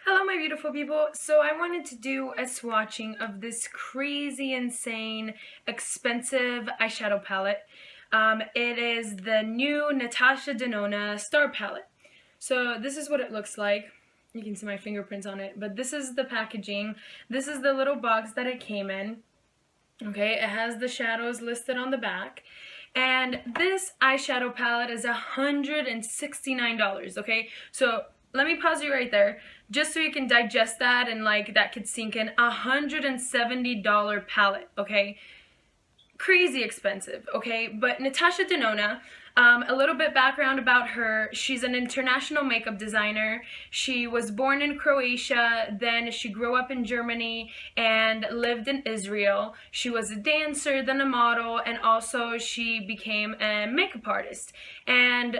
Hello my beautiful people. So I wanted to do a swatching of this crazy, insane, expensive eyeshadow palette. It is the new Natasha Denona Star Palette. So this is what it looks like. You can see my fingerprints on it, but this is the packaging. This is the little box that it came in. Okay, it has the shadows listed on the back. And this eyeshadow palette is $169, okay? So let me pause you right there, just so you can digest that and like that could sink in. $170 palette, okay? Crazy expensive, okay? But Natasha Denona, a little bit background about her. She's an international makeup designer. She was born in Croatia, then she grew up in Germany and lived in Israel. She was a dancer, then a model, and also she became a makeup artist. And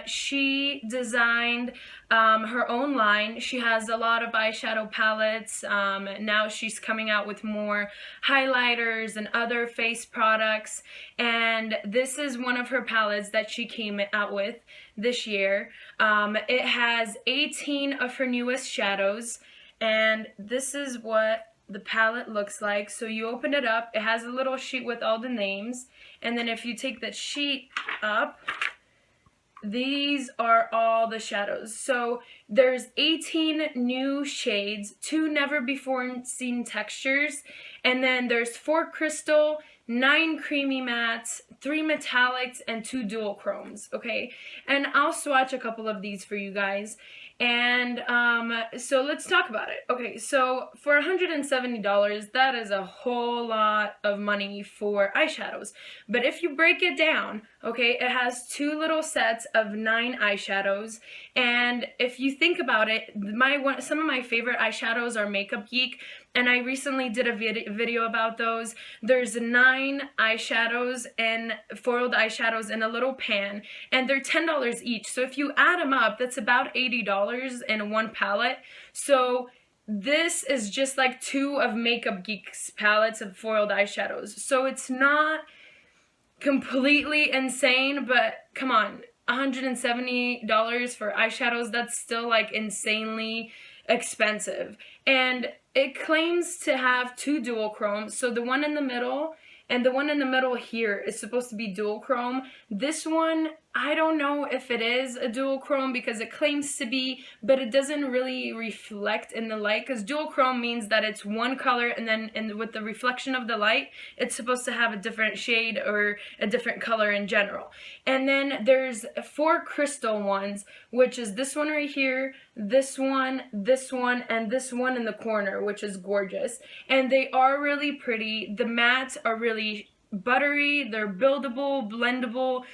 she designed her own line. She has a lot of eyeshadow palettes. Now she's coming out with more highlighters and other face products, and this is one of her palettes that she came out with this year. It has 18 of her newest shadows, and this is what the palette looks like. So you open it up, it has a little sheet with all the names, and then if you take that sheet up, these are all the shadows. So there's 18 new shades, 2 never before seen textures, and then there's 4 crystal, 9 creamy mattes, 3 metallics, and 2 dual chromes, okay? And I'll swatch a couple of these for you guys. And so let's talk about it. Okay, so for $170, that is a whole lot of money for eyeshadows. But if you break it down, okay, it has 2 little sets of 9 eyeshadows. And if you think about it, some of my favorite eyeshadows are Makeup Geek, and I recently did a video about those. There's 9 eyeshadows and foiled eyeshadows in a little pan, and they're $10 each. So if you add them up, that's about $80 in one palette. So this is just like 2 of Makeup Geek's palettes of foiled eyeshadows. So it's not completely insane, but come on, $170 for eyeshadows, that's still like insanely expensive. And it claims to have 2 dual chromes, so the one in the middle and the one in the middle here is supposed to be dual chrome. This one, I don't know if it is a dual chrome because it claims to be, but it doesn't really reflect in the light, because dual chrome means that it's one color and then with the reflection of the light, it's supposed to have a different shade or a different color in general. And then there's 4 crystal ones, which is this one right here, this one, and this one in the corner, which is gorgeous. And they are really pretty. The mattes are really buttery, they're buildable, blendable,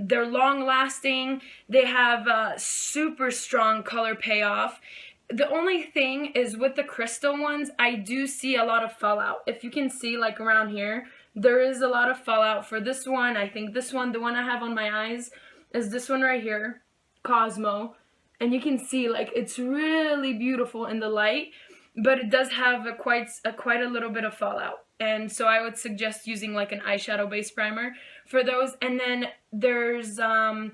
they're long lasting, they have super strong color payoff. The only thing is with the crystal ones, I do see a lot of fallout. If you can see, like around here, there is a lot of fallout for this one. I think this one, the one I have on my eyes, is this one right here, Cosmo. And you can see, like, it's really beautiful in the light, but it does have quite a little bit of fallout. And so I would suggest using like an eyeshadow base primer for those. And then there's 9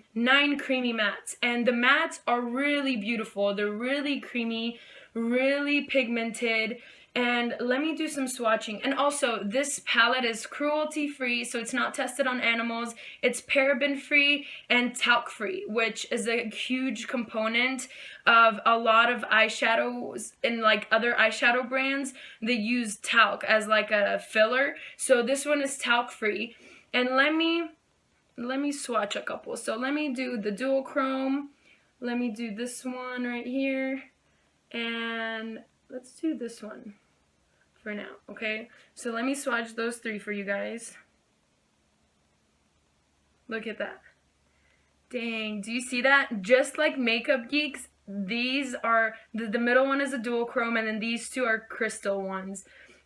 creamy mattes, and the mattes are really beautiful. They're really creamy, really pigmented. And let me do some swatching. And also, this palette is cruelty free, so it's not tested on animals. It's paraben free and talc free, which is a huge component of a lot of eyeshadows in like other eyeshadow brands. They use talc as like a filler. So this one is talc free. And let me swatch a couple. So let me do the dual chrome. Let me do this one right here. And let's do this one for now, okay? So let me swatch those 3 for you guys. Look at that. Dang, do you see that? Just like Makeup Geeks, these are, the middle one is a dual chrome, and then these 2 are crystal ones.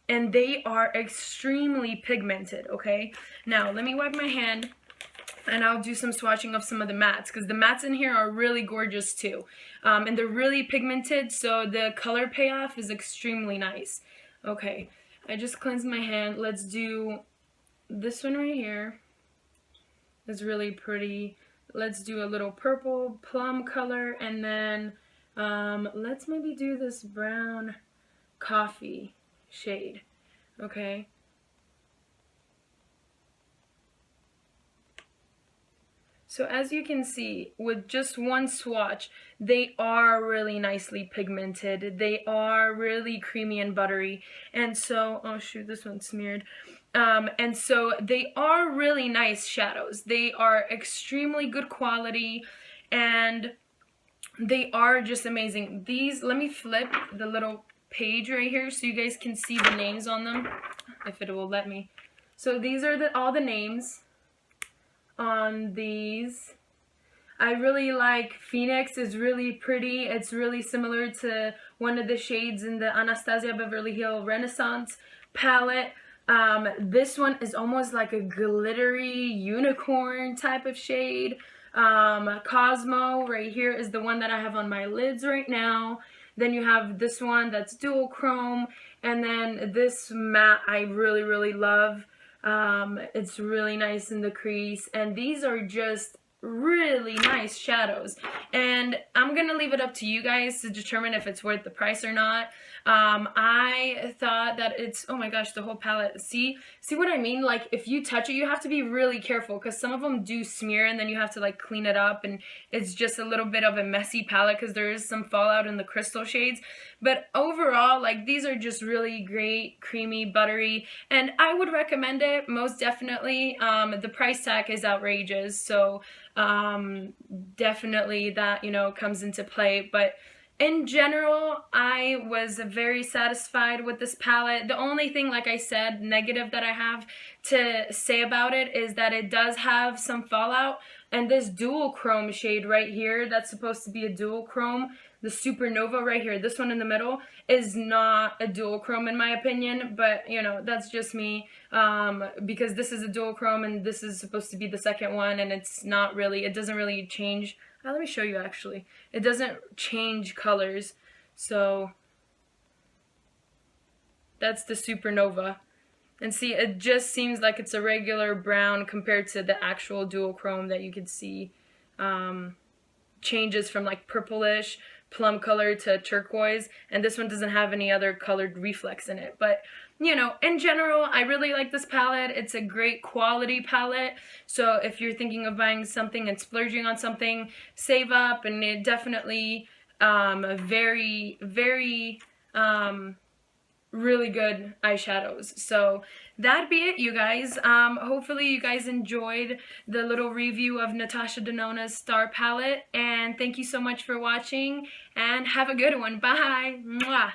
And they are extremely pigmented, okay? Now, let me wipe my hand, and I'll do some swatching of some of the mattes, because the mattes in here are really gorgeous too. And they're really pigmented, so the color payoff is extremely nice. Okay, I just cleansed my hand. Let's do this one right here. It's really pretty. Let's do a little purple plum color, and then Let's maybe do this brown coffee shade, okay? So as you can see, with just one swatch, they are really nicely pigmented. They are really creamy and buttery. And so, oh shoot, this one's smeared. And so they are really nice shadows. They are extremely good quality, and they are just amazing. These, let me flip the little page right here so you guys can see the names on them, if it will let me. So these are all the names on these. I really like Phoenix. Is really pretty. It's really similar to one of the shades in the Anastasia Beverly Hills Renaissance palette. This one is almost like a glittery unicorn type of shade. Cosmo right here is the one that I have on my lids right now. Then you have this one that's dual chrome, and then this matte I really, really love. It's really nice in the crease, and these are just really nice shadows, and I'm gonna leave it up to you guys to determine if it's worth the price or not. I thought that it's, oh my gosh, the whole palette, see what I mean? Like, if you touch it, you have to be really careful, because some of them do smear and then you have to like clean it up, and it's just a little bit of a messy palette because there is some fallout in the crystal shades. But overall, like, these are just really great, creamy, buttery, and I would recommend it most definitely. The price tag is outrageous, so definitely that, you know, comes into play. But in general, I was very satisfied with this palette. The only thing, like I said, negative that I have to say about it is that it does have some fallout. And this dual chrome shade right here, that's supposed to be a dual chrome, the Supernova right here, this one in the middle, is not a dual chrome in my opinion. But, you know, that's just me, because this is a dual chrome and this is supposed to be the second one, and it's not really, it doesn't really change. Let me show you actually. It doesn't change colors. So that's the Supernova. And see, it just seems like it's a regular brown compared to the actual dual chrome that you could see changes from like purplish, plum color to turquoise. And this one doesn't have any other colored reflex in it. But, you know, in general, I really like this palette. It's a great quality palette. So if you're thinking of buying something and splurging on something, save up. And it definitely very, very really good eyeshadows. So that'd be it, you guys. Hopefully you guys enjoyed the little review of Natasha Denona's Star Palette, and thank you so much for watching, and have a good one. Bye. Mwah.